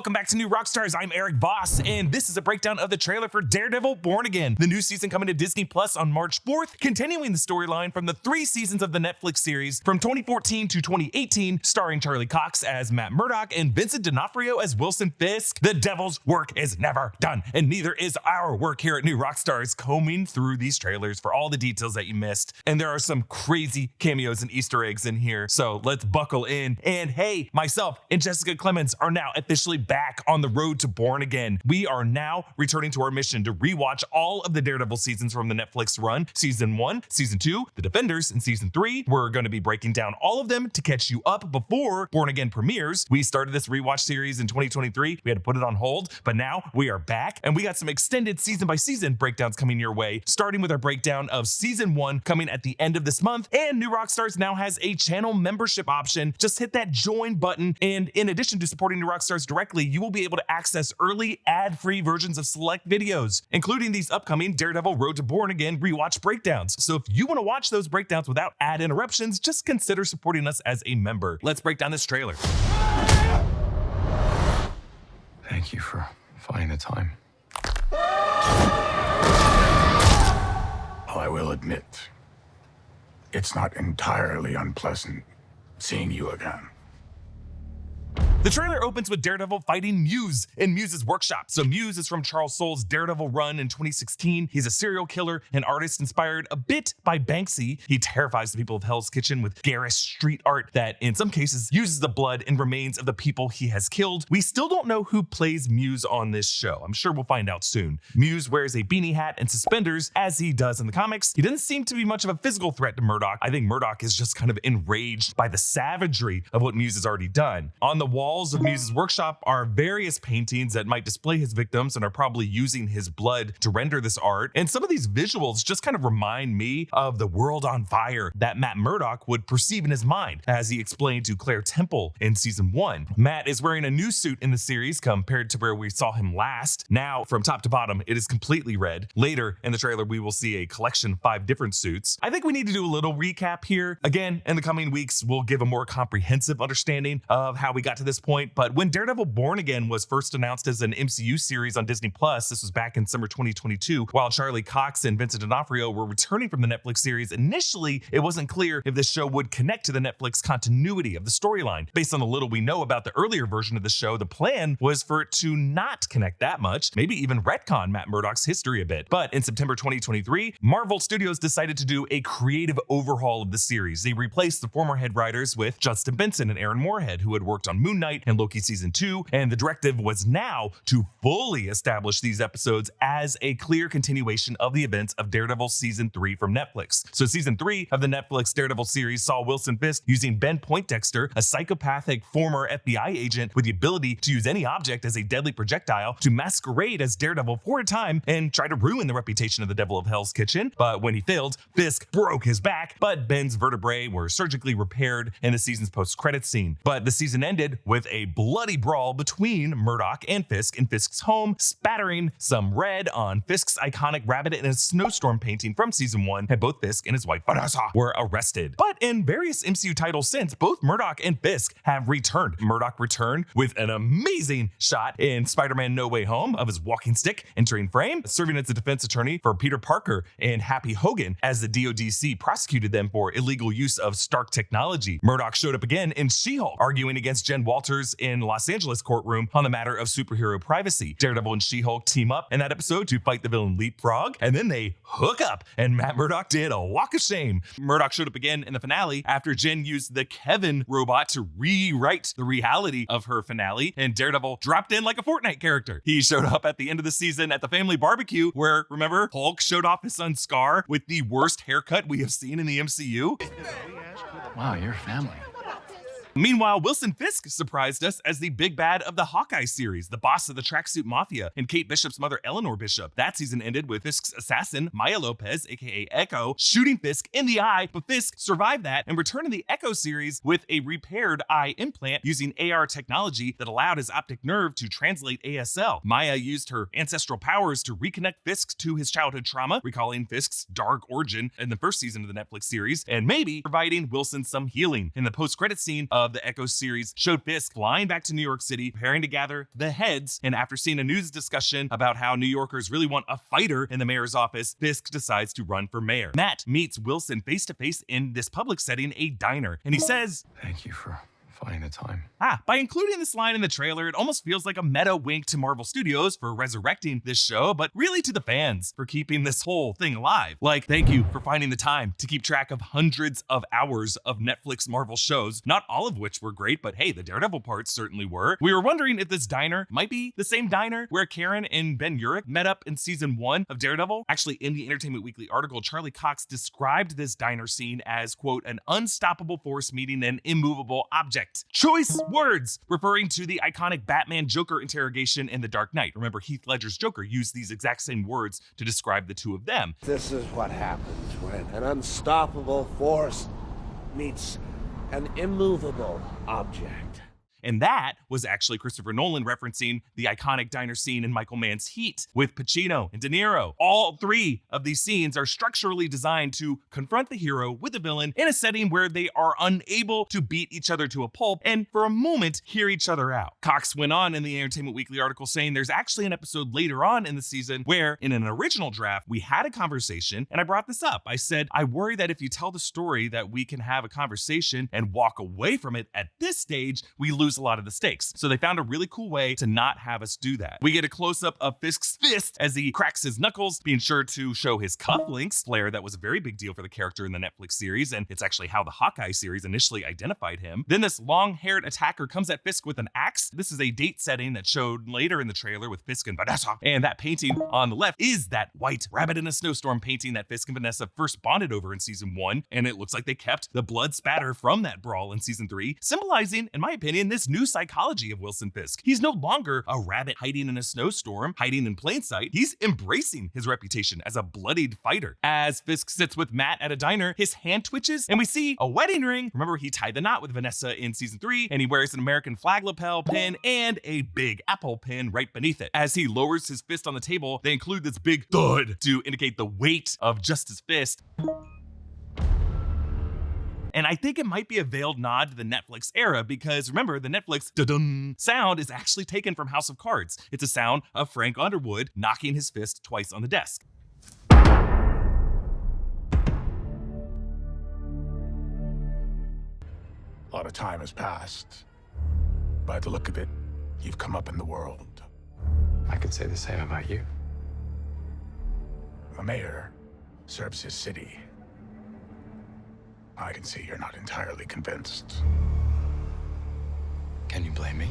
Welcome back to New Rockstars. I'm Erik Voss, and this is a breakdown of the trailer for Daredevil Born Again, the new season coming to Disney Plus on March 4th, continuing the storyline from the 3 seasons of the Netflix series from 2014 to 2018, starring Charlie Cox as Matt Murdock and Vincent D'Onofrio as Wilson Fisk. The devil's work is never done, and neither is our work here at New Rockstars, combing through these trailers for all the details that you missed. And there are some crazy cameos and Easter eggs in here, so let's buckle in. And hey, myself and Jessica Clemens are now officially back on the road to Born Again. We are now returning to our mission to rewatch all of the Daredevil seasons from the Netflix run, season 1, season 2, The Defenders, and season 3. We're going to be breaking down all of them to catch you up before Born Again premieres. We started this rewatch series in 2023. We had to put it on hold, but now we are back, and we got some extended season by season breakdowns coming your way, starting with our breakdown of season 1 coming at the end of this month. And New Rockstars now has a channel membership option. Just hit that join button, and in addition to supporting New Rockstars directly, you will be able to access early ad-free versions of select videos, including these upcoming Daredevil Road to Born Again rewatch breakdowns. So if you want to watch those breakdowns without ad interruptions, just consider supporting us as a member. Let's break down this trailer. Thank you for finding the time. I will admit, it's not entirely unpleasant seeing you again. The trailer opens with Daredevil fighting Muse in Muse's workshop. So Muse is from Charles Soule's Daredevil run in 2016. He's a serial killer and artist inspired a bit by Banksy. He terrifies the people of Hell's Kitchen with garish street art that in some cases uses the blood and remains of the people he has killed. We still don't know who plays Muse on this show. I'm sure we'll find out soon. Muse wears a beanie hat and suspenders as he does in the comics. He doesn't seem to be much of a physical threat to Murdock. I think Murdock is just kind of enraged by the savagery of what Muse has already done. On the walls of Muse's workshop are various paintings that might display his victims and are probably using his blood to render this art. And some of these visuals just kind of remind me of the world on fire that Matt Murdock would perceive in his mind, as he explained to Claire Temple in season 1. Matt is wearing a new suit in the series compared to where we saw him last. Now, from top to bottom, it is completely red. Later in the trailer, we will see a collection of 5 different suits. I think we need to do a little recap here. Again, in the coming weeks, we'll give a more comprehensive understanding of how we got to this point. But when Daredevil Born Again was first announced as an MCU series on Disney Plus, this was back in summer 2022, while Charlie Cox and Vincent D'Onofrio were returning from the Netflix series, initially it wasn't clear if this show would connect to the Netflix continuity of the storyline. Based on the little we know about the earlier version of the show, the plan was for it to not connect that much, maybe even retcon Matt Murdock's history a bit. But in September 2023, Marvel Studios decided to do a creative overhaul of the series. They replaced the former head writers with Justin Benson and Aaron Moorhead, who had worked on Moon Knight and Loki season 2, and the directive was now to fully establish these episodes as a clear continuation of the events of Daredevil season 3 from Netflix. So season 3 of the Netflix Daredevil series saw Wilson Fisk using Ben Poindexter, a psychopathic former FBI agent with the ability to use any object as a deadly projectile, to masquerade as Daredevil for a time and try to ruin the reputation of the Devil of Hell's Kitchen. But when he failed, Fisk broke his back, but Ben's vertebrae were surgically repaired in the season's post-credits scene. But the season ended with a bloody brawl between Murdock and Fisk in Fisk's home, spattering some red on Fisk's iconic rabbit in a Snowstorm painting from season 1, and both Fisk and his wife Vanessa were arrested. But in various MCU titles since, both Murdock and Fisk have returned. Murdock returned with an amazing shot in Spider-Man No Way Home of his walking stick entering frame, serving as a defense attorney for Peter Parker and Happy Hogan as the DODC prosecuted them for illegal use of Stark technology. Murdock showed up again in She-Hulk, arguing against Jen Walters in Los Angeles courtroom on the matter of superhero privacy. Daredevil and She-Hulk team up in that episode to fight the villain Leapfrog, and then they hook up, and Matt Murdock did a walk of shame. Murdock showed up again in the finale after Jen used the Kevin robot to rewrite the reality of her finale, and Daredevil dropped in like a Fortnite character. He showed up at the end of the season at the family barbecue where, remember, Hulk showed off his son Scar with the worst haircut we have seen in the MCU. Wow, you're family. Meanwhile, Wilson Fisk surprised us as the big bad of the Hawkeye series, the boss of the Tracksuit Mafia, and Kate Bishop's mother, Eleanor Bishop. That season ended with Fisk's assassin, Maya Lopez, aka Echo, shooting Fisk in the eye, but Fisk survived that and returned to the Echo series with a repaired eye implant using AR technology that allowed his optic nerve to translate ASL. Maya used her ancestral powers to reconnect Fisk to his childhood trauma, recalling Fisk's dark origin in the first season of the Netflix series, and maybe providing Wilson some healing. In the post-credit scene of of the Echo series showed Fisk flying back to New York City, preparing to gather the heads. And after seeing a news discussion about how New Yorkers really want a fighter in the mayor's office, Fisk decides to run for mayor. Matt meets Wilson face to face in this public setting, a diner, and he says, Thank you for finding the time. By including this line in the trailer, it almost feels like a meta wink to Marvel Studios for resurrecting this show, but really to the fans for keeping this whole thing alive. Like, thank you for finding the time to keep track of hundreds of hours of Netflix Marvel shows, not all of which were great, but hey, the Daredevil parts certainly were. We were wondering if this diner might be the same diner where Karen and Ben Urich met up in season 1 of Daredevil. Actually, in the Entertainment Weekly article, Charlie Cox described this diner scene as, quote, an unstoppable force meeting an immovable object. Choice words, referring to the iconic Batman Joker interrogation in The Dark Knight. Remember, Heath Ledger's Joker used these exact same words to describe the two of them. This is what happens when an unstoppable force meets an immovable object. And that was actually Christopher Nolan referencing the iconic diner scene in Michael Mann's Heat with Pacino and De Niro. All three of these scenes are structurally designed to confront the hero with the villain in a setting where they are unable to beat each other to a pulp and for a moment hear each other out. Cox went on in the Entertainment Weekly article saying there's actually an episode later on in the season where in an original draft, we had a conversation and I brought this up. I said, I worry that if you tell the story that we can have a conversation and walk away from it at this stage, we lose a lot of the stakes. So they found a really cool way to not have us do that. We get a close-up of Fisk's fist as he cracks his knuckles, being sure to show his cufflinks, flair that was a very big deal for the character in the Netflix series, and it's actually how the Hawkeye series initially identified him. Then this long-haired attacker comes at Fisk with an axe. This is a date setting that showed later in the trailer with Fisk and Vanessa. And that painting on the left is that white rabbit in a snowstorm painting that Fisk and Vanessa first bonded over in season 1, and it looks like they kept the blood spatter from that brawl in season 3, symbolizing, in my opinion, this new psychology of Wilson Fisk. He's no longer a rabbit hiding in a snowstorm, hiding in plain sight. He's embracing his reputation as a bloodied fighter. As Fisk sits with Matt at a diner, his hand twitches and we see a wedding ring. Remember, he tied the knot with Vanessa in season 3, and he wears an American flag lapel pin and a big apple pin right beneath it. As he lowers his fist on the table, they include this big thud to indicate the weight of just his fist. And I think it might be a veiled nod to the Netflix era because remember, the Netflix da-dum sound is actually taken from House of Cards. It's a sound of Frank Underwood knocking his fist twice on the desk. A lot of time has passed. By the look of it, you've come up in the world. I could say the same about you. The mayor serves his city. I can see you're not entirely convinced. Can you blame me?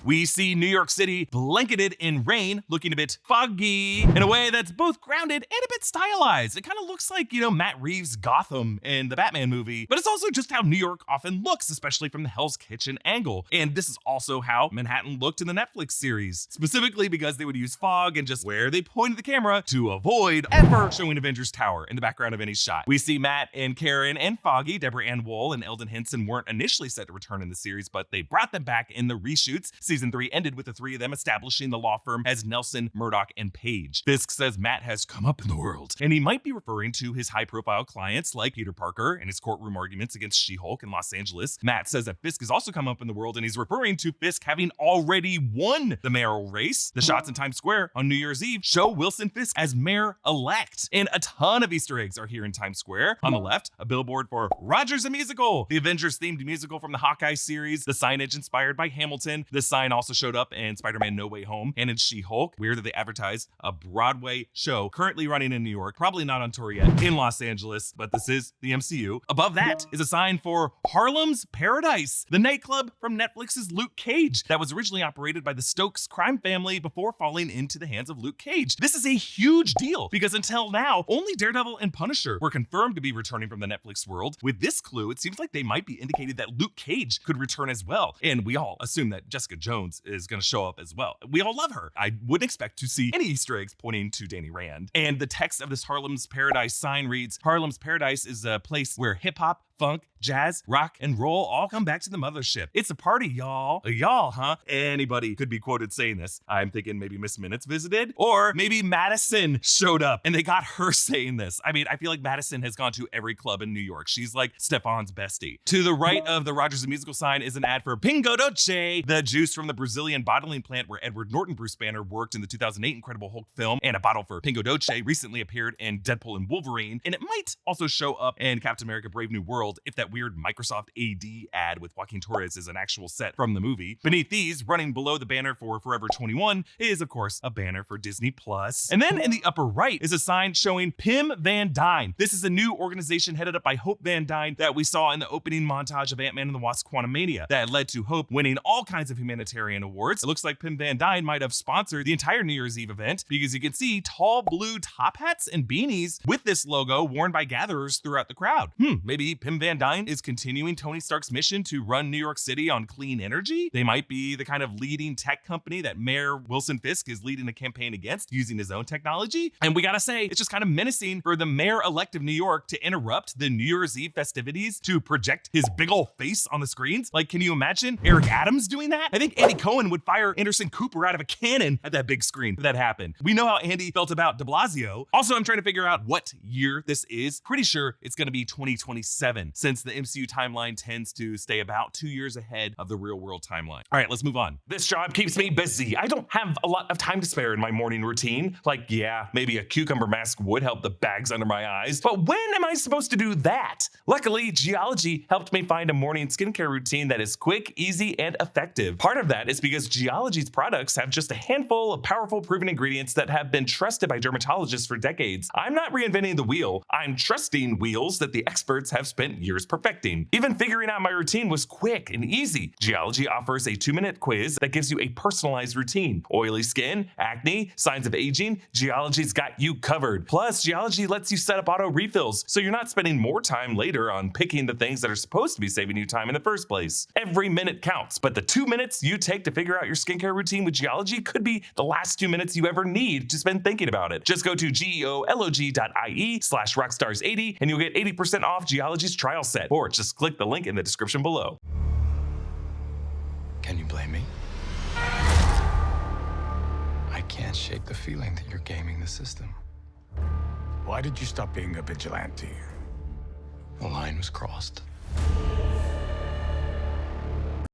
We see New York City blanketed in rain, looking a bit foggy in a way that's both grounded and a bit stylized. It kind of looks like, Matt Reeves' Gotham in the Batman movie, but it's also just how New York often looks, especially from the Hell's Kitchen angle. And this is also how Manhattan looked in the Netflix series, specifically because they would use fog and just where they pointed the camera to avoid ever showing Avengers Tower in the background of any shot. We see Matt and Karen and Foggy, Deborah Ann Woll and Eldon Henson weren't initially set to return in the series, but they brought them back in the reshoots. Season 3 ended with the three of them establishing the law firm as Nelson, Murdock, and Page. Fisk says Matt has come up in the world, and he might be referring to his high-profile clients like Peter Parker and his courtroom arguments against She-Hulk in Los Angeles. Matt says that Fisk has also come up in the world, and he's referring to Fisk having already won the mayoral race. The shots in Times Square on New Year's Eve show Wilson Fisk as mayor-elect, and a ton of Easter eggs are here in Times Square. On the left, a billboard for Rogers a Musical, the Avengers-themed musical from the Hawkeye series, the signage inspired by Hamilton. The sign also showed up in Spider-Man No Way Home and in She-Hulk. Weird that they advertise a Broadway show currently running in New York, probably not on tour yet, in Los Angeles, but this is the MCU. Above that is a sign for Harlem's Paradise, the nightclub from Netflix's Luke Cage that was originally operated by the Stokes crime family before falling into the hands of Luke Cage. This is a huge deal because until now, only Daredevil and Punisher were confirmed to be returning from the Netflix world. With this clue, it seems like they might be indicated that Luke Cage could return as well. And we all assume that Jessica Jones is going to show up as well. We all love her. I wouldn't expect to see any Easter eggs pointing to Danny Rand. And the text of this Harlem's Paradise sign reads, Harlem's Paradise is a place where hip hop, funk, jazz, rock, and roll all come back to the mothership. It's a party, y'all. Y'all, huh? Anybody could be quoted saying this. I'm thinking maybe Miss Minutes visited, or maybe Madison showed up and they got her saying this. I mean, I feel like Madison has gone to every club in New York. She's like Stefan's bestie. To the right of the Rogers and Musical sign is an ad for Pingo Doce, the juice from the Brazilian bottling plant where Edward Norton Bruce Banner worked in the 2008 Incredible Hulk film, and a bottle for Pingo Doce recently appeared in Deadpool and Wolverine, and it might also show up in Captain America Brave New World if that weird Microsoft AD ad with Joaquin Torres is an actual set from the movie. Beneath these, running below the banner for Forever 21, is of course a banner for Disney Plus. And then in the upper right is a sign showing Pim Van Dyne. This is a new organization headed up by Hope Van Dyne that we saw in the opening montage of Ant-Man and the Wasp: Quantumania that led to Hope winning all kinds of humanitarian awards. It looks like Pim Van Dyne might have sponsored the entire New Year's Eve event, because you can see tall blue top hats and beanies with this logo worn by gatherers throughout the crowd. Maybe Pim Van Dyne is continuing Tony Stark's mission to run New York City on clean energy? They might be the kind of leading tech company that Mayor Wilson Fisk is leading a campaign against using his own technology. And we gotta say, it's just kind of menacing for the mayor-elect of New York to interrupt the New Year's Eve festivities to project his big ol' face on the screens. Like, can you imagine Eric Adams doing that? I think Andy Cohen would fire Anderson Cooper out of a cannon at that big screen if that happened. We know how Andy felt about de Blasio. Also, I'm trying to figure out what year this is. Pretty sure it's gonna be 2027, since the MCU timeline tends to stay about 2 years ahead of the real world timeline. All right, let's move on. This job keeps me busy. I don't have a lot of time to spare in my morning routine. Like, yeah, maybe a cucumber mask would help the bags under my eyes, but when am I supposed to do that? Luckily, Geology helped me find a morning skincare routine that is quick, easy, and effective. Part of that is because Geology's products have just a handful of powerful proven ingredients that have been trusted by dermatologists for decades. I'm not reinventing the wheel. I'm trusting wheels that the experts have spent years perfecting. Even figuring out my routine was quick and easy. Geology offers a 2-minute quiz that gives you a personalized routine. Oily skin, acne, signs of aging, Geology's got you covered. Plus, Geology lets you set up auto refills, so you're not spending more time later on picking the things that are supposed to be saving you time in the first place. Every minute counts, but the 2 minutes you take to figure out your skincare routine with Geology could be the last 2 minutes you ever need to spend thinking about it. Just go to geolog.ie/rockstars80 and you'll get 80% off Geology's trial set, or just click the link in the description below. Can you blame me? I can't shake the feeling that you're gaming the system. Why did you stop being a vigilante? The line was crossed.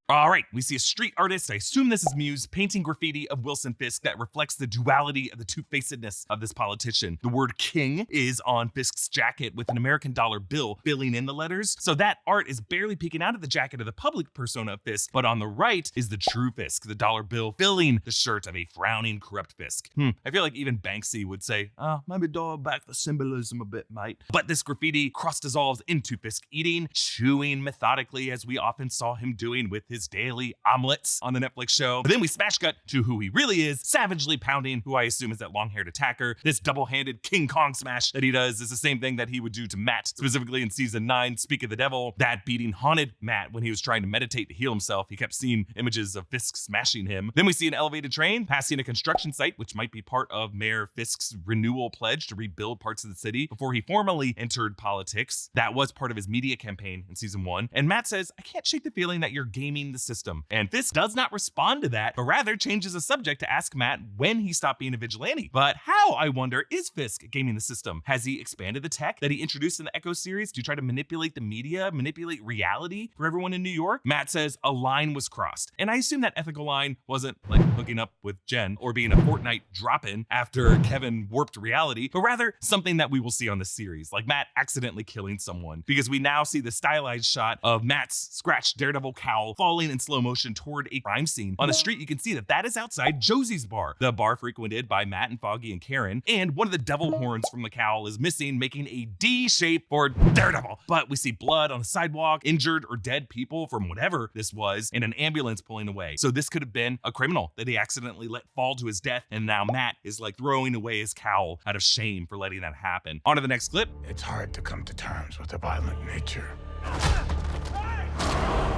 All right, we see a street artist, I assume this is Muse, painting graffiti of Wilson Fisk that reflects the duality of the two-facedness of this politician. The word king is on Fisk's jacket with an American dollar bill filling in the letters. So that art is barely peeking out of the jacket of the public persona of Fisk, but on the right is the true Fisk, the dollar bill filling the shirt of a frowning, corrupt Fisk. I feel like even Banksy would say, maybe dial back the symbolism a bit, mate. But this graffiti cross-dissolves into Fisk eating, chewing methodically, as we often saw him doing with his daily omelets on the Netflix show. But then we smash cut to who he really is, savagely pounding who I assume is that long-haired attacker. This double-handed King Kong smash that he does is the same thing that he would do to Matt, specifically in season 9, Speak of the Devil. That beating haunted Matt when he was trying to meditate to heal himself. He kept seeing images of Fisk smashing him. Then we see an elevated train passing a construction site, which might be part of Mayor Fisk's renewal pledge to rebuild parts of the city before he formally entered politics. That was part of his media campaign in season 1. And Matt says, I can't shake the feeling that you're gaming the system. And Fisk does not respond to that, but rather changes the subject to ask Matt when he stopped being a vigilante. But how, I wonder, is Fisk gaming the system? Has he expanded the tech that he introduced in the Echo series to try to manipulate the media, manipulate reality for everyone in New York? Matt says a line was crossed. And I assume that ethical line wasn't like hooking up with Jen or being a Fortnite drop-in after Kevin warped reality, but rather something that we will see on the series, like Matt accidentally killing someone, because we now see the stylized shot of Matt's scratched Daredevil cowl falling in slow motion toward a crime scene. On the street, you can see that that is outside Josie's bar, the bar frequented by Matt and Foggy and Karen, and one of the devil horns from the cowl is missing, making a D shape for Daredevil. But we see blood on the sidewalk, injured or dead people from whatever this was, and an ambulance pulling away. So this could have been a criminal that he accidentally let fall to his death, and now Matt is like throwing away his cowl out of shame for letting that happen. On to the next clip. It's hard to come to terms with a violent nature.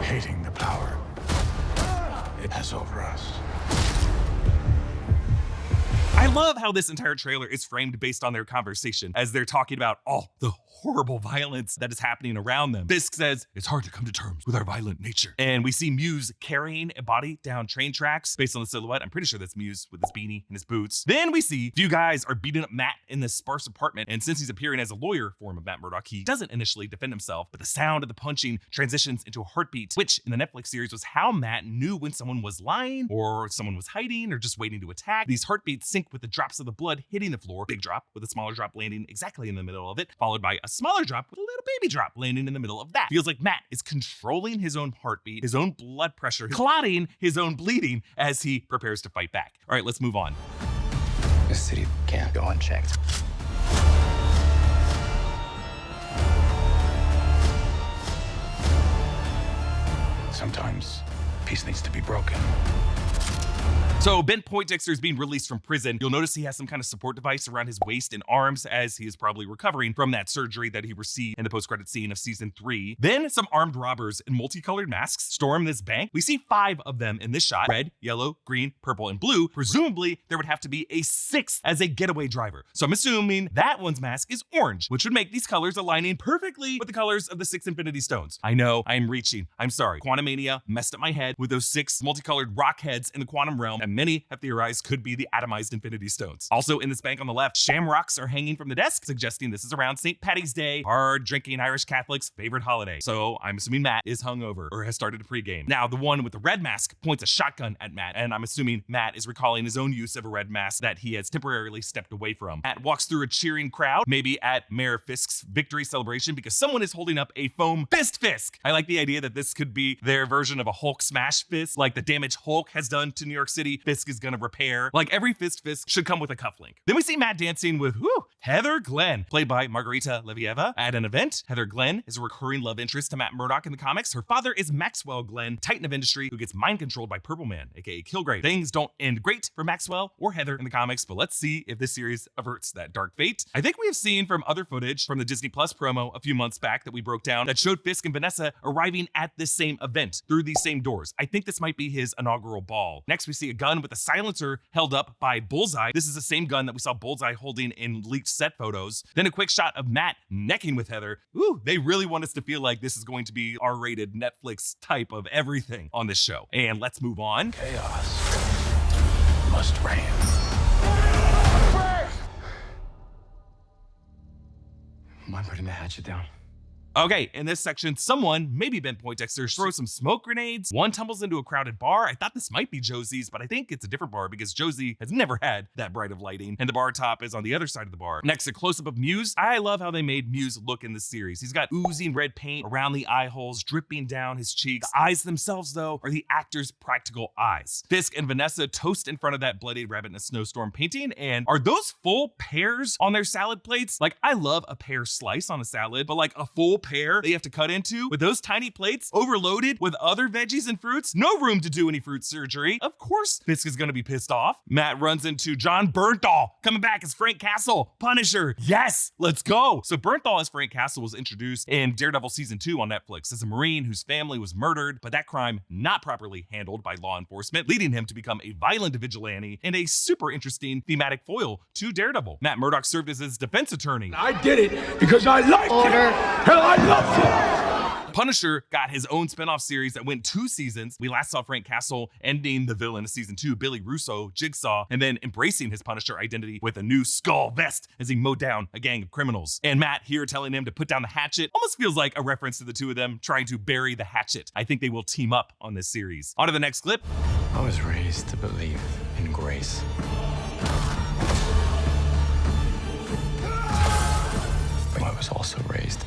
Hating the power it has over us. I love how this entire trailer is framed based on their conversation as they're talking about all the horrible violence that is happening around them. Fisk says, "It's hard to come to terms with our violent nature." And we see Muse carrying a body down train tracks based on the silhouette. I'm pretty sure that's Muse with his beanie and his boots. Then we see a few guys are beating up Matt in this sparse apartment. And since he's appearing as a lawyer form of Matt Murdock, he doesn't initially defend himself, but the sound of the punching transitions into a heartbeat, which in the Netflix series was how Matt knew when someone was lying or someone was hiding or just waiting to attack. These heartbeats sync with the drops of the blood hitting the floor. Big drop with a smaller drop landing exactly in the middle of it, followed by a smaller drop with a little baby drop landing in the middle of that. Feels like Matt is controlling his own heartbeat, his own blood pressure, clotting his own bleeding as he prepares to fight back. All right, let's move on. This city can't go unchecked. Sometimes peace needs to be broken. So Ben Poindexter is being released from prison. You'll notice he has some kind of support device around his waist and arms as he is probably recovering from that surgery that he received in the post-credit scene of season 3. Then some armed robbers in multicolored masks storm this bank. We see 5 of them in this shot: red, yellow, green, purple, and blue. Presumably there would have to be a 6th as a getaway driver. So I'm assuming that one's mask is orange, which would make these colors aligning perfectly with the colors of the 6 Infinity Stones. I know, I'm reaching. I'm sorry. Quantumania messed up my head with those 6 multicolored rock heads in the quantum realm, and many have theorized could be the atomized Infinity Stones. Also in this bank on the left, shamrocks are hanging from the desk, suggesting this is around St. Patty's Day, hard-drinking Irish Catholics' favorite holiday. So I'm assuming Matt is hungover or has started a pregame. Now, the one with the red mask points a shotgun at Matt, and I'm assuming Matt is recalling his own use of a red mask that he has temporarily stepped away from. Matt walks through a cheering crowd, maybe at Mayor Fisk's victory celebration, because someone is holding up a foam fist Fisk. I like the idea that this could be their version of a Hulk smash fist, like the damage Hulk has done to New York City. Fisk is gonna repair. Like every fist should come with a cufflink. Then we see Matt dancing with Heather Glenn, played by Margarita Levieva, at an event. Heather Glenn is a recurring love interest to Matt Murdock in the comics. Her father is Maxwell Glenn, titan of industry who gets mind controlled by Purple Man, aka Kilgrave. Things don't end great for Maxwell or Heather in the comics, but let's see if this series averts that dark fate. I think we have seen from other footage from the Disney Plus promo a few months back that we broke down that showed Fisk and Vanessa arriving at this same event through these same doors. I think this might be his inaugural ball. Next, we see a gun with a silencer held up by Bullseye. This is the same gun that we saw Bullseye holding in leaked set photos. Then a quick shot of Matt necking with Heather. They really want us to feel like this is going to be R-rated Netflix type of everything on this show. And let's move on. Chaos must reign. Mind putting the hatchet down? Okay, in this section, someone, maybe Ben Poindexter, throws some smoke grenades. One tumbles into a crowded bar. I thought this might be Josie's, but I think it's a different bar because Josie has never had that bright of lighting, and the bar top is on the other side of the bar. Next, a close-up of Muse. I love how they made Muse look in this series. He's got oozing red paint around the eye holes, dripping down his cheeks. The eyes themselves, though, are the actor's practical eyes. Fisk and Vanessa toast in front of that bloodied rabbit in a snowstorm painting, and are those full pears on their salad plates? Like, I love a pear slice on a salad, but like a full pear they have to cut into with those tiny plates overloaded with other veggies and fruits. No room to do any fruit surgery. Of course, Fisk is gonna be pissed off. Matt runs into Jon Bernthal, coming back as Frank Castle, Punisher. Yes, let's go. So Bernthal as Frank Castle was introduced in Daredevil season 2 on Netflix as a Marine whose family was murdered, but that crime not properly handled by law enforcement, leading him to become a violent vigilante and a super interesting thematic foil to Daredevil. Matt Murdock served as his defense attorney. I did it because I liked it. Hell, I loved it. Punisher got his own spinoff series that went 2 seasons. We last saw Frank Castle ending the villain of season 2, Billy Russo, Jigsaw, and then embracing his Punisher identity with a new skull vest as he mowed down a gang of criminals. And Matt here telling him to put down the hatchet almost feels like a reference to the two of them trying to bury the hatchet. I think they will team up on this series. On to the next clip. I was raised to believe in grace. But I was also raised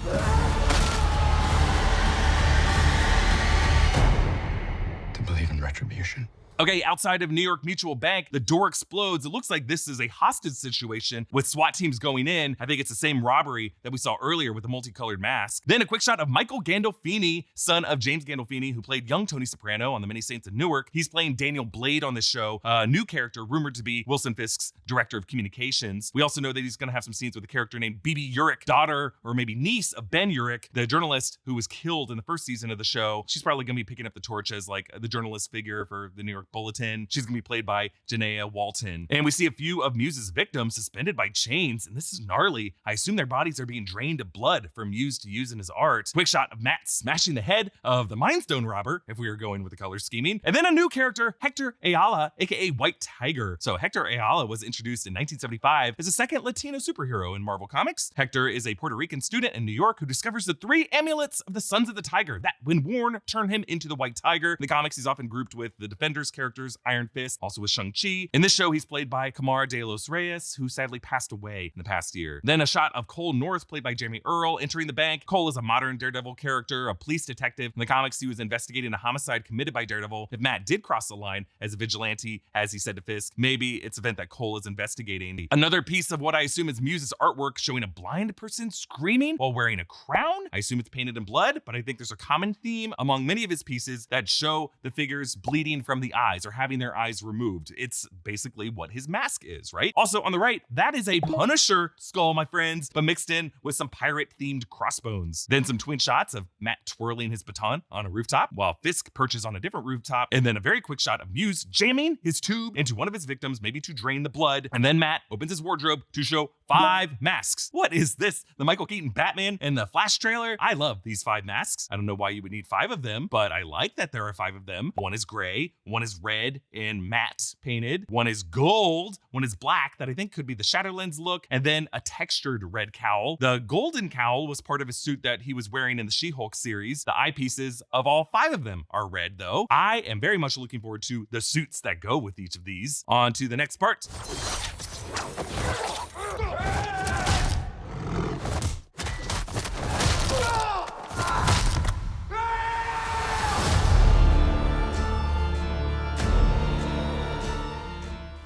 to believe in retribution. Okay, outside of New York Mutual Bank, the door explodes. It looks like this is a hostage situation with SWAT teams going in. I think it's the same robbery that we saw earlier with the multicolored mask. Then a quick shot of Michael Gandolfini, son of James Gandolfini, who played young Tony Soprano on The Many Saints of Newark. He's playing Daniel Blade on this show, a new character rumored to be Wilson Fisk's director of communications. We also know that he's gonna have some scenes with a character named Bibi Urich, daughter or maybe niece of Ben Urich, the journalist who was killed in the first season of the show. She's probably gonna be picking up the torch as like the journalist figure for the New York Bulletin. She's gonna be played by Janaea Walton. And we see a few of Muse's victims suspended by chains, and this is gnarly. I assume their bodies are being drained of blood for Muse to use in his art. Quick shot of Matt smashing the head of the Mind Stone robber, if we were going with the color scheming. And then a new character, Hector Ayala, aka White Tiger. So Hector Ayala was introduced in 1975 as a second Latino superhero in Marvel Comics. Hector is a Puerto Rican student in New York who discovers the 3 amulets of the Sons of the Tiger that, when worn, turn him into the White Tiger. In the comics, he's often grouped with the Defenders characters, Iron Fist, also with Shang-Chi. In this show, he's played by Camara de los Reyes, who sadly passed away in the past year. Then a shot of Cole North, played by Jeremy Earl, entering the bank. Cole is a modern Daredevil character, a police detective. In the comics, he was investigating a homicide committed by Daredevil. If Matt did cross the line as a vigilante, as he said to Fisk, maybe it's an event that Cole is investigating. Another piece of what I assume is Muse's artwork showing a blind person screaming while wearing a crown. I assume it's painted in blood, but I think there's a common theme among many of his pieces that show the figures bleeding from the eyes or having their eyes removed. It's basically what his mask is, right? Also on the right, that is a Punisher skull, my friends, but mixed in with some pirate-themed crossbones. Then some twin shots of Matt twirling his baton on a rooftop while Fisk perches on a different rooftop. And then a very quick shot of Muse jamming his tube into one of his victims, maybe to drain the blood. And then Matt opens his wardrobe to show 5 masks. What is this? The Michael Keaton Batman and the Flash trailer? I love these 5 masks. I don't know why you would need 5 of them, but I like that there are 5 of them. One is gray, one is red and matte painted, one is gold, one is black that I think could be the Shadowlands look, and then a textured red cowl. The golden cowl was part of a suit that he was wearing in the She-Hulk series. The eyepieces of all 5 of them are red though. I am very much looking forward to the suits that go with each of these. On to the next part.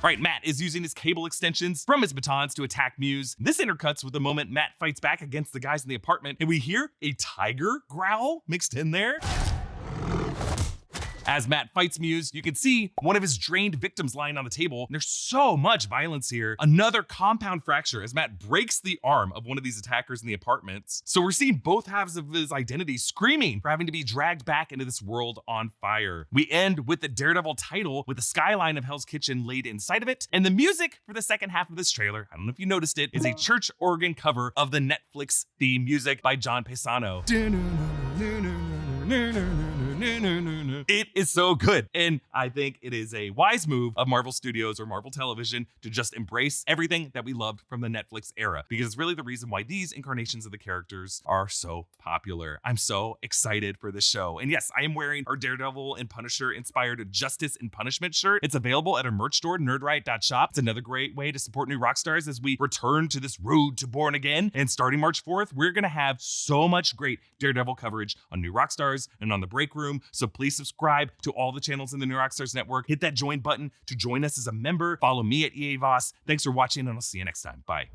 All right, Matt is using his cable extensions from his batons to attack Muse. This intercuts with the moment Matt fights back against the guys in the apartment, and we hear a tiger growl mixed in there. As Matt fights Muse, you can see one of his drained victims lying on the table. There's so much violence here. Another compound fracture as Matt breaks the arm of one of these attackers in the apartments. So we're seeing both halves of his identity screaming for having to be dragged back into this world on fire. We end with the Daredevil title with the skyline of Hell's Kitchen laid inside of it. And the music for the second half of this trailer, I don't know if you noticed it, is a church organ cover of the Netflix theme music by John Pisano. It is so good. And I think it is a wise move of Marvel Studios or Marvel Television to just embrace everything that we loved from the Netflix era, because it's really the reason why these incarnations of the characters are so popular. I'm so excited for this show. And yes, I am wearing our Daredevil and Punisher inspired Justice and Punishment shirt. It's available at our merch store, nerdriot.shop. It's another great way to support new Rockstars as we return to this road to Born Again. And starting March 4th, we're going to have so much great Daredevil coverage on New Rockstars and on the Break Room. So please subscribe to all the channels in the New Rockstars network. Hit that join button to join us as a member. Follow me at EA Voss. Thanks for watching, and I'll see you next time. Bye.